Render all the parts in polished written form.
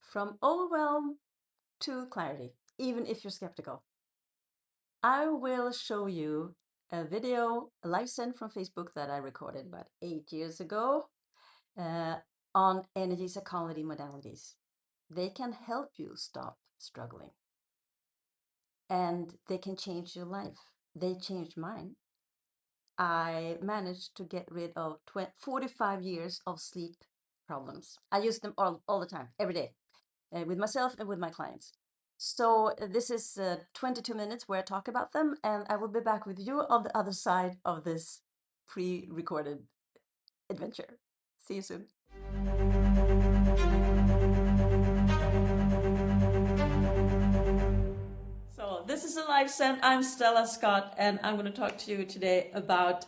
From overwhelm to clarity, even if you're skeptical. I will show you a video, a live send from Facebook that I recorded about 8 years ago uh, on energy psychology modalities. They can help you stop struggling and they can change your life. They changed mine. I managed to get rid of 45 years of sleep problems. I use them all the time, every day, with myself and with my clients. So this is 22 minutes where I talk about them, and I will be back with you on the other side of this pre-recorded adventure. See you soon. So this is a live send. I'm Stella Scott, and I'm going to talk to you today about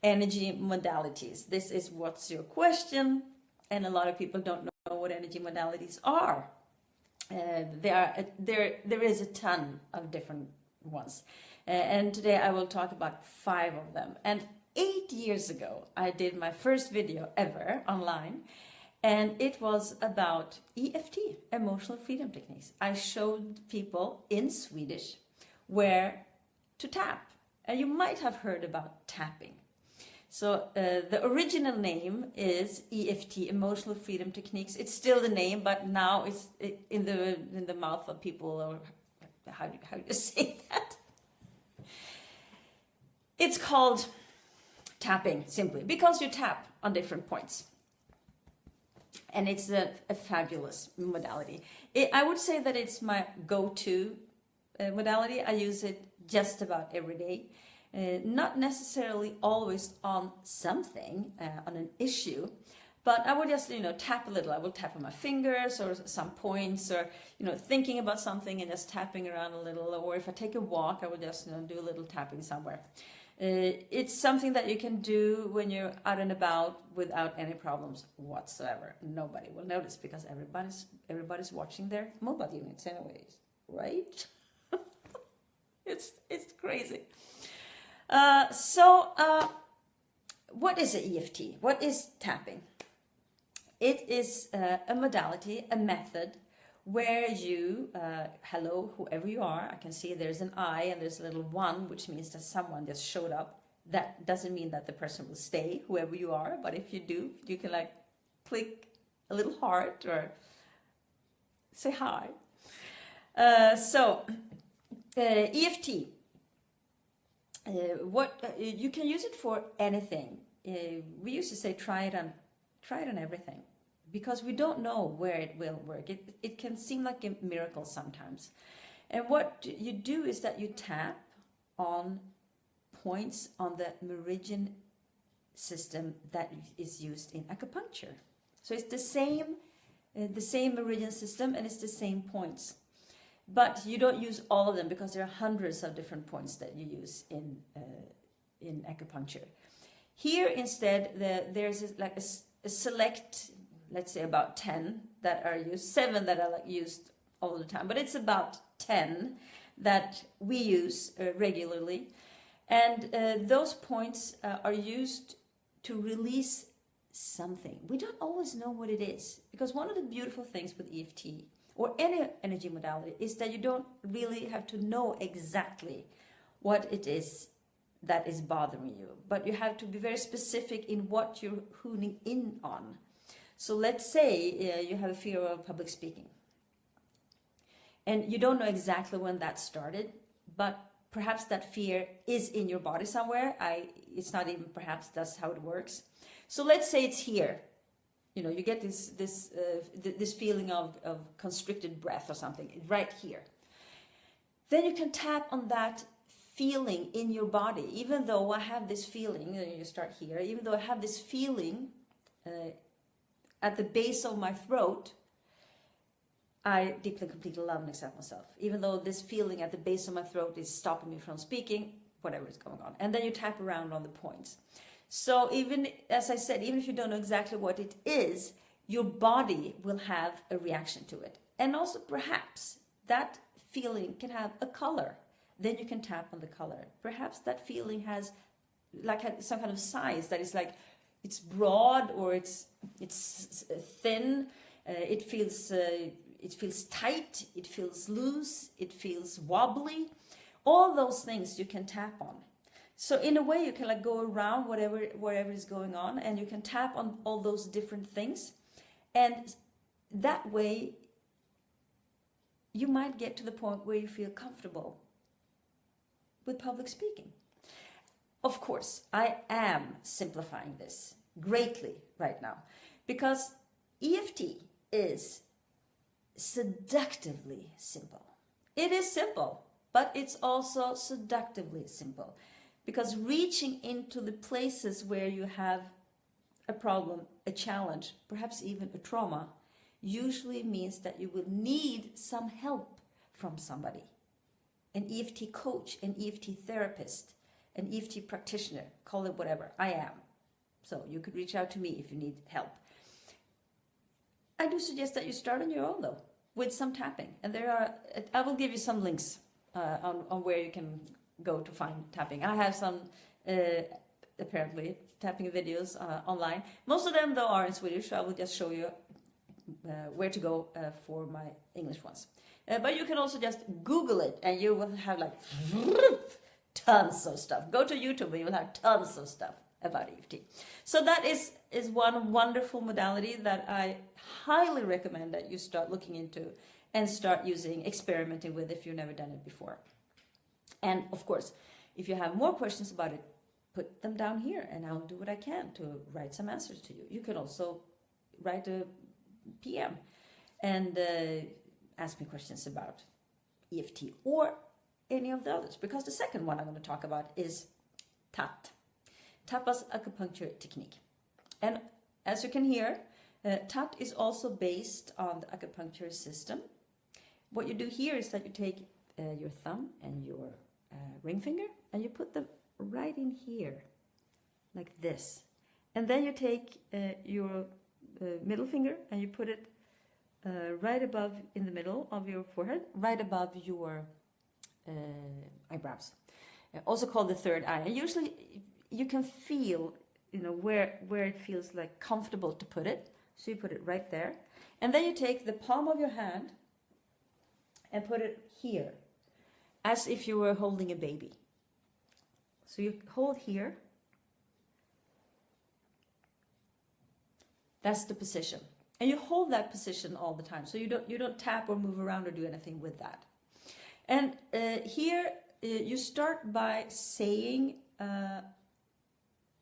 energy modalities. This is what's your question, and a lot of people don't know what energy modalities are. There is a ton of different ones, and today I will talk about 5 of them. And 8 years ago, I did my first video ever online, and it was about EFT, emotional freedom techniques. I showed people in Swedish where to tap, and you might have heard about tapping. So the original name is EFT, Emotional Freedom Techniques. It's still the name, but now it's in the mouth of people, or how do you say that? It's called tapping, simply, because you tap on different points. And it's a fabulous modality. I would say that it's my go-to modality. I use it just about every day. Not necessarily always on something, on an issue, but I would just, tap a little. I will tap on my fingers or some points, or, thinking about something and just tapping around a little. Or if I take a walk, I would just, do a little tapping somewhere. It's something that you can do when you're out and about without any problems whatsoever. Nobody will notice because everybody's watching their mobile units anyways, right? It's crazy. What is an EFT? What is tapping? It is a modality, a method where you, hello, whoever you are, I can see there's an I and there's a little 1, which means that someone just showed up. That doesn't mean that the person will stay, whoever you are, but if you do, you can click a little heart or say hi. EFT. You can use it for anything. We used to say try it on everything, because we don't know where it will work. It can seem like a miracle sometimes. And what you do is that you tap on points on the meridian system that is used in acupuncture. So it's the same meridian system, and it's the same points. But you don't use all of them, because there are hundreds of different points that you use in acupuncture. Here instead, there's a select, let's say about 10 that are used, 7 that are used all the time, but it's about 10 that we use regularly. And those points are used to release something. We don't always know what it is, because one of the beautiful things with EFT or any energy modality is that you don't really have to know exactly what it is that is bothering you, but you have to be very specific in what you're honing in on. So let's say you have a fear of public speaking, and you don't know exactly when that started, but perhaps that fear is in your body somewhere. It's not even perhaps that's how it works. So let's say it's here. You get this feeling of constricted breath or something right here. Then you can tap on that feeling in your body. Even though I have this feeling, you start here, even though I have this feeling at the base of my throat, I deeply, completely love and accept myself. Even though this feeling at the base of my throat is stopping me from speaking, whatever is going on. And then you tap around on the points. So even, as I said, even if you don't know exactly what it is, your body will have a reaction to it. And also perhaps that feeling can have a color. Then you can tap on the color. Perhaps that feeling has some kind of size that is it's broad, or it's thin. It feels it feels tight, it feels loose, it feels wobbly. All those things you can tap on. So in a way you can like go around whatever is going on, and you can tap on all those different things, and that way you might get to the point where you feel comfortable with public speaking. Of course, I am simplifying this greatly right now, because EFT is seductively simple. It is simple, but it's also seductively simple, because reaching into the places where you have a problem, a challenge, perhaps even a trauma, usually means that you will need some help from somebody. An EFT coach, an EFT therapist, an EFT practitioner, call it whatever. I am. So you could reach out to me if you need help. I do suggest that you start on your own though, with some tapping. And I will give you some links on where you can go to find tapping. I have some, apparently, tapping videos online. Most of them though are in Swedish, so I will just show you where to go for my English ones. But you can also just Google it and you will have like tons of stuff. Go to YouTube and you will have tons of stuff about EFT. So that is one wonderful modality that I highly recommend that you start looking into and start using, experimenting with if you've never done it before. And of course, if you have more questions about it, put them down here and I'll do what I can to write some answers to you. You can also write a PM and ask me questions about EFT or any of the others, because the second one I'm going to talk about is TAT, tapas acupuncture technique. And as you can hear, TAT is also based on the acupuncture system. What you do here is that you take your thumb and your ring finger and you put them right in here, like this. And then you take your middle finger and you put it right above, in the middle of your forehead, right above your eyebrows, also called the third eye. And usually you can feel, where it feels like comfortable to put it. So you put it right there, and then you take the palm of your hand and put it here, as if you were holding a baby. So you hold here. That's the position, and you hold that position all the time. So you don't tap or move around or do anything with that. And here you start by saying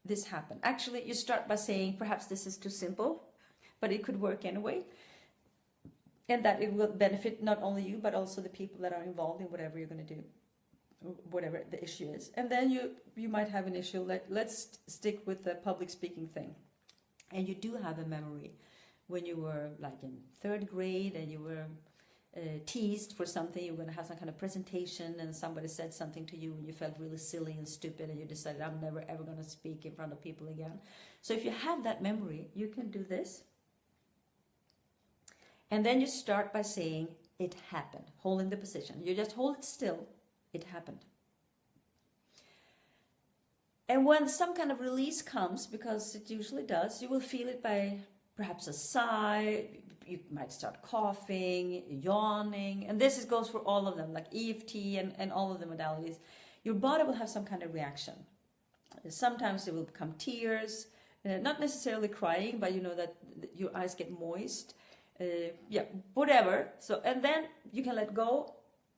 this happened. Actually, you start by saying, perhaps this is too simple, but it could work anyway. And that it will benefit not only you, but also the people that are involved in whatever you're going to do, whatever the issue is. And then you might have an issue. Let's stick with the public speaking thing. And you do have a memory when you were like in third grade and you were teased for something. You were going to have some kind of presentation and somebody said something to you and you felt really silly and stupid and you decided, I'm never ever going to speak in front of people again. So if you have that memory, you can do this. And then you start by saying, it happened, holding the position. You just hold it still, it happened. And when some kind of release comes, because it usually does, you will feel it by perhaps a sigh, you might start coughing, yawning, and this goes for all of them, like EFT and all of the modalities. Your body will have some kind of reaction. Sometimes it will become tears, not necessarily crying, but you know that your eyes get moist. Whatever. So, and then you can let go,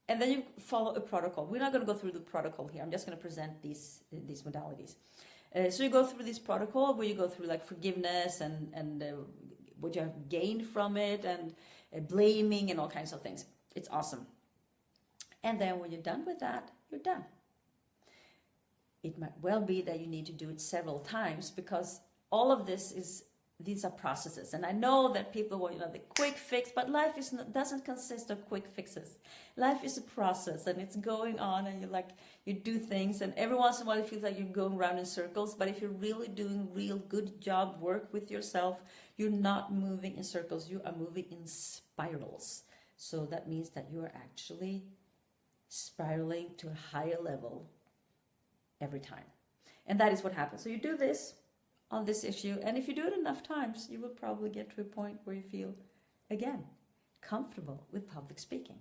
and then you follow a protocol. We're not going to go through the protocol here. I'm just going to present these modalities. So you go through this protocol where you go through like forgiveness and what you have gained from it, and blaming and all kinds of things. It's awesome. And then when you're done with that, you're done. It might well be that you need to do it several times, because all of these are processes. And I know that people want, the quick fix, but life doesn't consist of quick fixes. Life is a process, and it's going on, and you do things, and every once in a while it feels like you're going around in circles. But if you're really doing real good job work with yourself, you're not moving in circles, you are moving in spirals. So that means that you are actually spiraling to a higher level every time. And that is what happens. So you do this on this issue, and if you do it enough times, you will probably get to a point where you feel, again, comfortable with public speaking.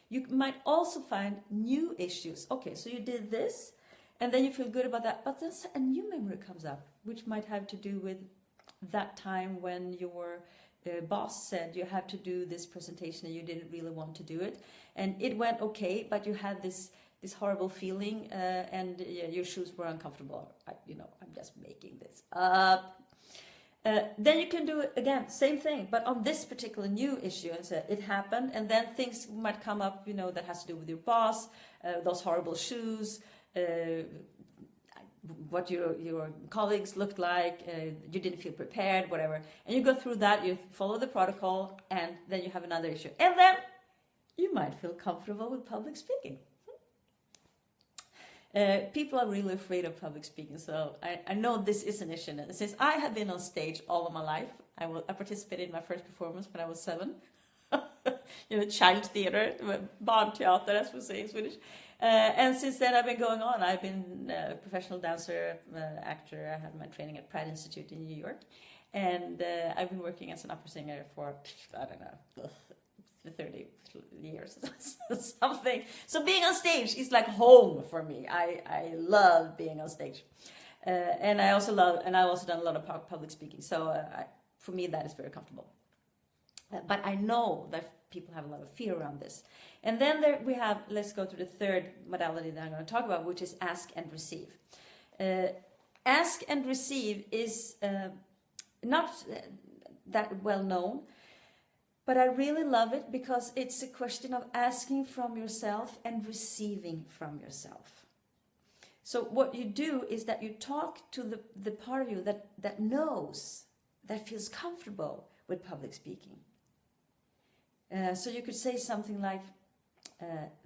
You might also find new issues. Okay, so you did this, and then you feel good about that, but then a new memory comes up, which might have to do with that time when your boss said you have to do this presentation and you didn't really want to do it, and it went okay, but you had this horrible feeling, and your shoes were uncomfortable. I'm just making this up. Then you can do it again, same thing, but on this particular new issue, and say it happened, and then things might come up, that has to do with your boss, those horrible shoes, what your colleagues looked like, you didn't feel prepared, whatever. And you go through that, you follow the protocol, and then you have another issue. And then you might feel comfortable with public speaking. People are really afraid of public speaking, so I know this is an issue. And since I have been on stage all of my life, I participated in my first performance when I was 7. Child theater, barnteater, as we say in Swedish. And since then I've been going on. I've been a professional dancer, actor. I have my training at Pratt Institute in New York. And I've been working as an opera singer for, 30 years something. So being on stage is like home for me. I love being on stage. And I've also done a lot of public speaking. So for me, that is very comfortable. But I know that people have a lot of fear around this. And then we have, let's go to the third modality that I'm going to talk about, which is ask and receive. Ask and receive is not that well known, but I really love it because it's a question of asking from yourself and receiving from yourself. So what you do is that you talk to the part of you that knows, that feels comfortable with public speaking. So you could say something like,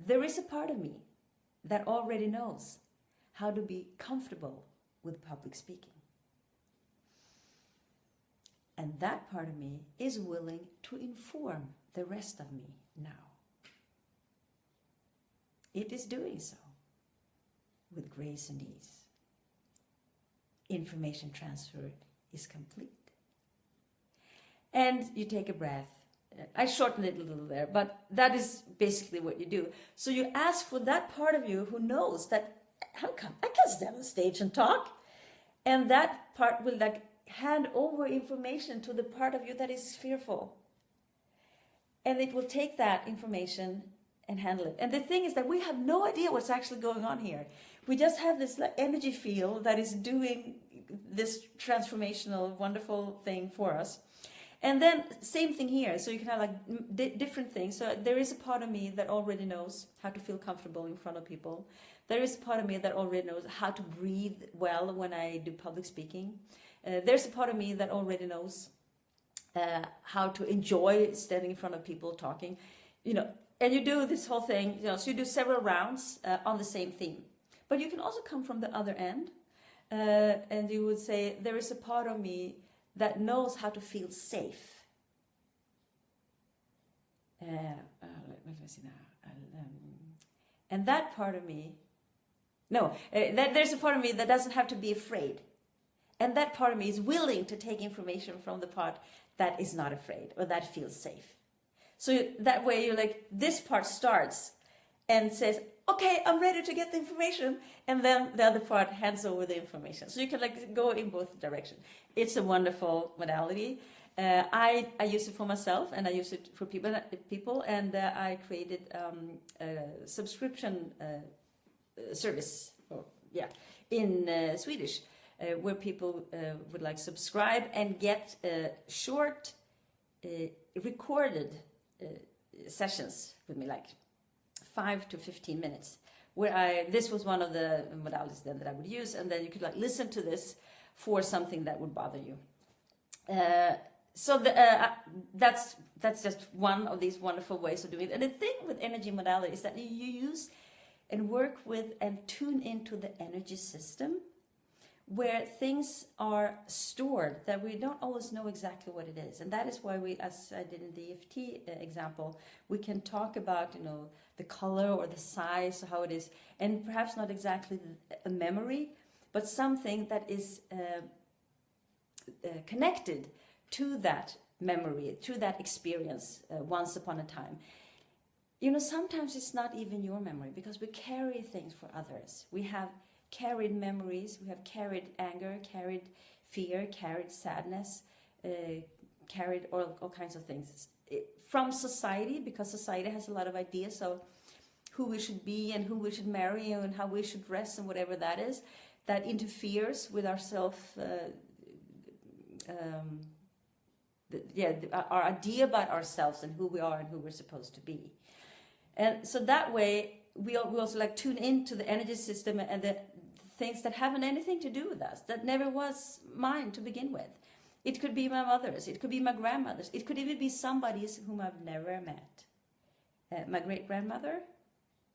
there is a part of me that already knows how to be comfortable with public speaking. And that part of me is willing to inform the rest of me now. It is doing so with grace and ease. Information transfer is complete. And you take a breath. I shortened it a little there, but that is basically what you do. So you ask for that part of you who knows that I can stand on stage and talk. And that part will hand over information to the part of you that is fearful. And it will take that information and handle it. And the thing is that we have no idea what's actually going on here. We just have this energy field that is doing this transformational, wonderful thing for us. And then same thing here. So you can have different things. So there is a part of me that already knows how to feel comfortable in front of people. There is a part of me that already knows how to breathe well when I do public speaking. There's a part of me that already knows how to enjoy standing in front of people talking, and you do this whole thing, so you do several rounds on the same theme. But you can also come from the other end, and you would say, there is a part of me that knows how to feel safe. Let me see now. And that part of me, there's a part of me that doesn't have to be afraid. And that part of me is willing to take information from the part that is not afraid or that feels safe. So that way you're this part starts and says, okay, I'm ready to get the information. And then the other part hands over the information. So you can go in both directions. It's a wonderful modality. I use it for myself and I use it for people and I created a subscription service in Swedish. Where people would subscribe and get short recorded sessions with me, 5 to 15 minutes. This was one of the modalities then that I would use, and then you could listen to this for something that would bother you. That's just one of these wonderful ways of doing it. And the thing with energy modality is that you use and work with and tune into the energy system, where things are stored that we don't always know exactly what it is. And that is why we, as I did in the EFT example, we can talk about, the color or the size, how it is, and perhaps not exactly a memory, but something that is connected to that memory, through that experience once upon a time. Sometimes it's not even your memory, because we carry things for others. We have carried memories, we have carried anger, carried fear, carried sadness, carried all kinds of things from society, because society has a lot of ideas of who we should be and who we should marry and how we should dress and whatever that is, that interferes with our our idea about ourselves and who we are and who we're supposed to be. And so that way we also like tune into the energy system and the things that haven't anything to do with us, that never was mine to begin with. It could be my mother's, it could be my grandmother's, it could even be somebody's whom I've never met. My great-grandmother,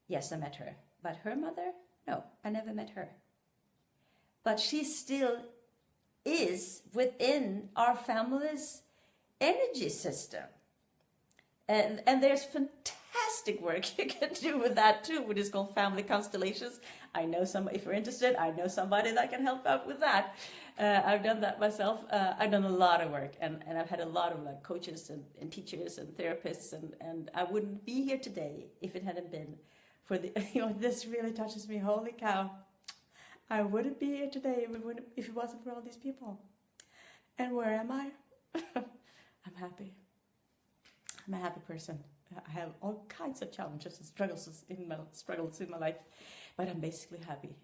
yes, I met her. But her mother, no, I never met her. But she still is within our family's energy system. And there's fantastic work you can do with that too, which is called family constellations. I know if you're interested, I know somebody that can help out with that. I've done that myself. I've done a lot of work, and I've had a lot of like coaches and teachers and therapists, and I wouldn't be here today if it hadn't been for the, this really touches me, holy cow. I wouldn't be here today if it wasn't for all these people. And where am I? I'm happy. I'm a happy person. I have all kinds of challenges and struggles in my life, but I'm basically happy.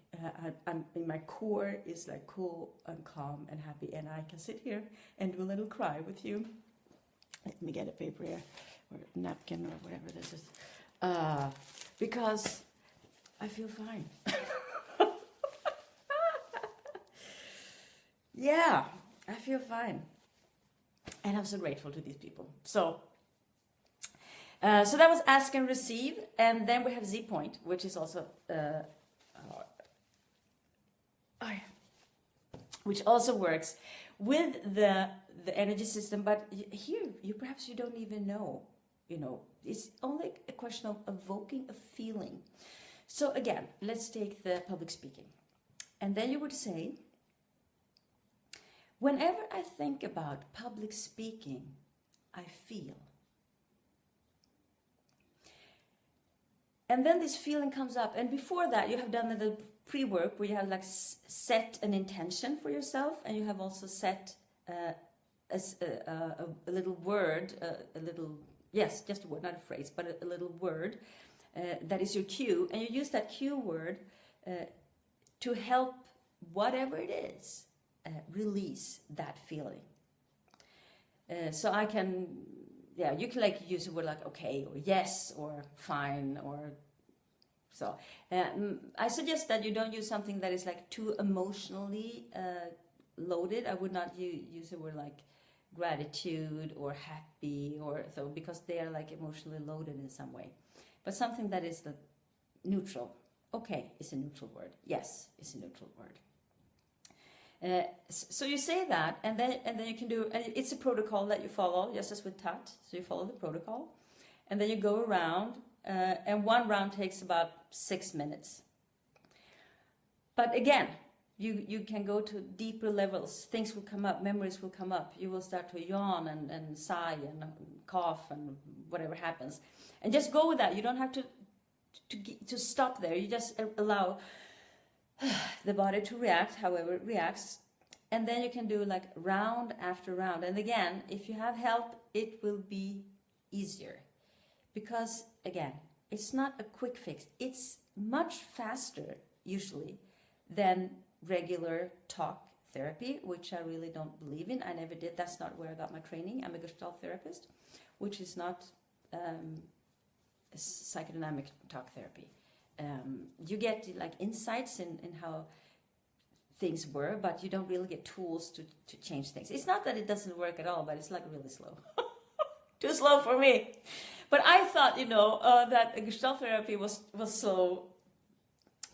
I'm in my core is like cool and calm and happy, and I can sit here and do a little cry with you. Let me get a paper here, or a napkin, or whatever this is, because I feel fine. Yeah, I feel fine, and I'm so grateful to these people. So that was ask and receive, and then we have Z point, which is also which also works with the energy system. But here, perhaps you don't even know. It's only a question of evoking a feeling. So again, let's take the public speaking, and then you would say, whenever I think about public speaking, I feel. And then this feeling comes up. And before that, you have done a little pre-work where you have like set an intention for yourself. And you have also set a little word, just a word, not a phrase, but a little word that is your cue. And you use that cue word to help whatever it is release that feeling. So I can... you can like use a word like okay, or yes, or fine, or so. I suggest that you don't use something that is like too emotionally loaded. I would not use a word like gratitude or happy or so, because they are like emotionally loaded in some way. But something that is the neutral. Okay is a neutral word. Yes is a neutral word. So you say that, and then you can do, and it's a protocol that you follow, just as with Tat. So you follow the protocol, and then you go around, and one round takes about 6 minutes. But again, you can go to deeper levels. Things will come up, memories will come up. You will start to yawn and sigh and cough and whatever happens, and just go with that. You don't have to stop there. You just allow the body to react however it reacts, and then you can do like round after round. And again, if you have help, it will be easier, because again, it's not a quick fix. It's much faster usually than regular talk therapy, which I really don't believe in. I never did. That's not where I got my training. I'm a Gestalt therapist, which is not psychodynamic talk therapy. You get like insights in how things were, but you don't really get tools to change things. It's not that it doesn't work at all, but it's like really slow. Too slow for me. But I thought, that Gestalt therapy was slow.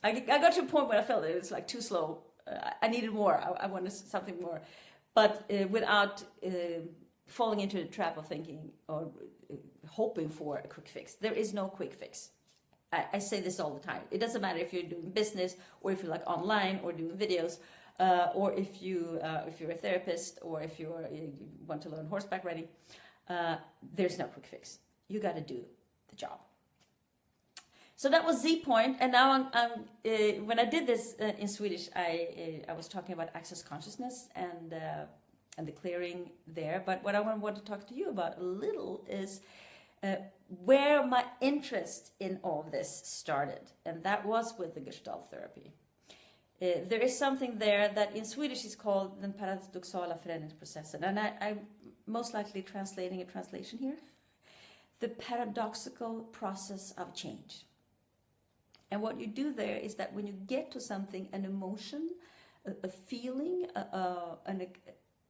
I got to a point where I felt that it was like too slow. I needed more. I wanted something more. But without falling into the trap of thinking or hoping for a quick fix. There is no quick fix. I say this all the time. It doesn't matter if you're doing business or if you're like online or doing videos. or if you're a therapist, or if you want to learn horseback riding, there's no quick fix. You got to do the job. So that was Z point, and now when I did this in Swedish, I was talking about access consciousness and the clearing there. But what I want to talk to you about a little is where my interest in all of this started, and that was with the Gestalt therapy. There is something there that in Swedish is called den paradoxala förändringsprocessen, and I'm most likely translating a translation here. The paradoxical process of change. And what you do there is that when you get to something, an emotion, a feeling, an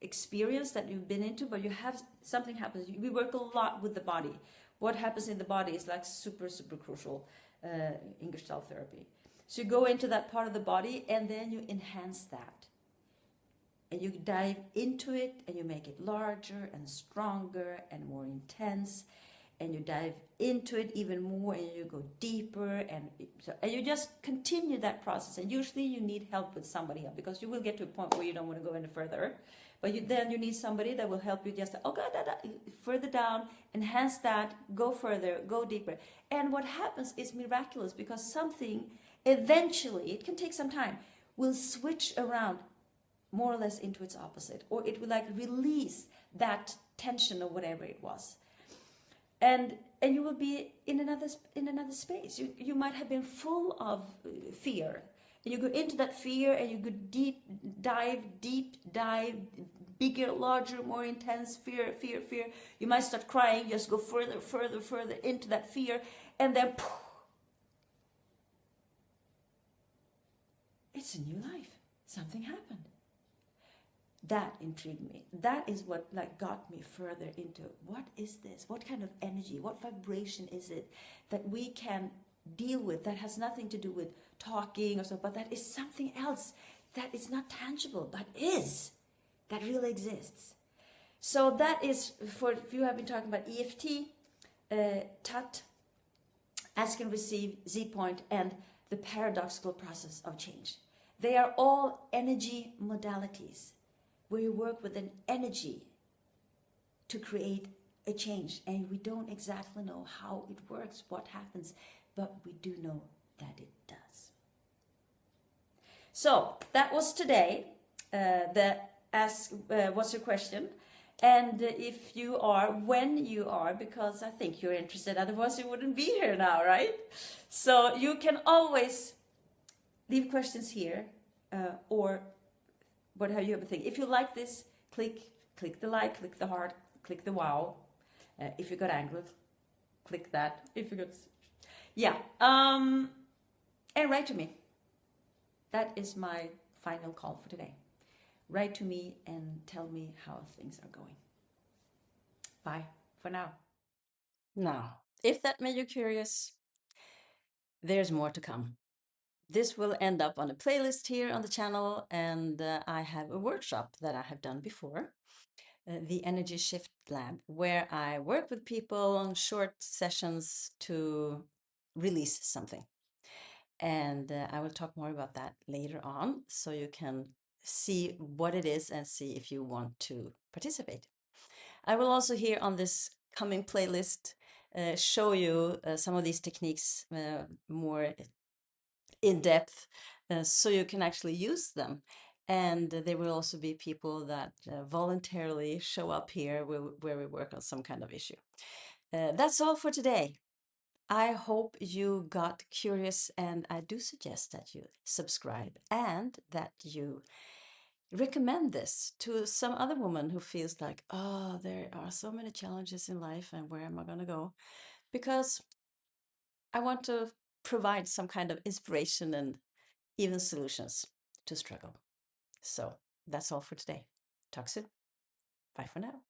experience that you've been into, but you have something happens. We work a lot with the body. What happens in the body is like super, super crucial in Gestalt therapy. So you go into that part of the body and then you enhance that. And you dive into it and you make it larger and stronger and more intense. And you dive into it even more and you go deeper, and you just continue that process. And usually you need help with somebody else, because you will get to a point where you don't want to go any further. But then you need somebody that will help you just, further down, enhance that, go further, go deeper. And what happens is miraculous, because something eventually, it can take some time, will switch around more or less into its opposite. Or it will like release that tension or whatever it was. And you will be in another space. You might have been full of fear, and you go into that fear, and you go deep dive, bigger, larger, more intense fear. You might start crying, just go further into that fear, and then poof, it's a new life. Something happened. That intrigued me. That is what like got me further into, what is this? What kind of energy, what vibration is it that we can deal with, that has nothing to do with talking or so, but that is something else that is not tangible, but that really exists. So that is, for if you have been talking about EFT, TAT, ask and receive, Z point, and the paradoxical process of change. They are all energy modalities, where you work with an energy to create a change. And we don't exactly know how it works, what happens, but we do know that it does. So that was today. What's your question? And if you are, when you are, because I think you're interested, otherwise you wouldn't be here now, right? So you can always leave questions here, or whatever you ever think. If you like this, click the like, click the heart, click the wow. If you got angry, click that. If you got, and write to me. That is my final call for today. Write to me and tell me how things are going. Bye for now. Now, if that made you curious, there's more to come. This will end up on a playlist here on the channel, and I have a workshop that I have done before, the Energy Shift Lab, where I work with people on short sessions to release something. And I will talk more about that later on, so you can see what it is and see if you want to participate. I will also here on this coming playlist show you some of these techniques more in depth, so you can actually use them. And there will also be people that voluntarily show up here where we work on some kind of issue. That's all for today. I hope you got curious, and I do suggest that you subscribe and that you recommend this to some other woman who feels like, oh, there are so many challenges in life, and where am I going to go? Because I want to provide some kind of inspiration and even solutions to struggle. So that's all for today. Talk soon. Bye for now.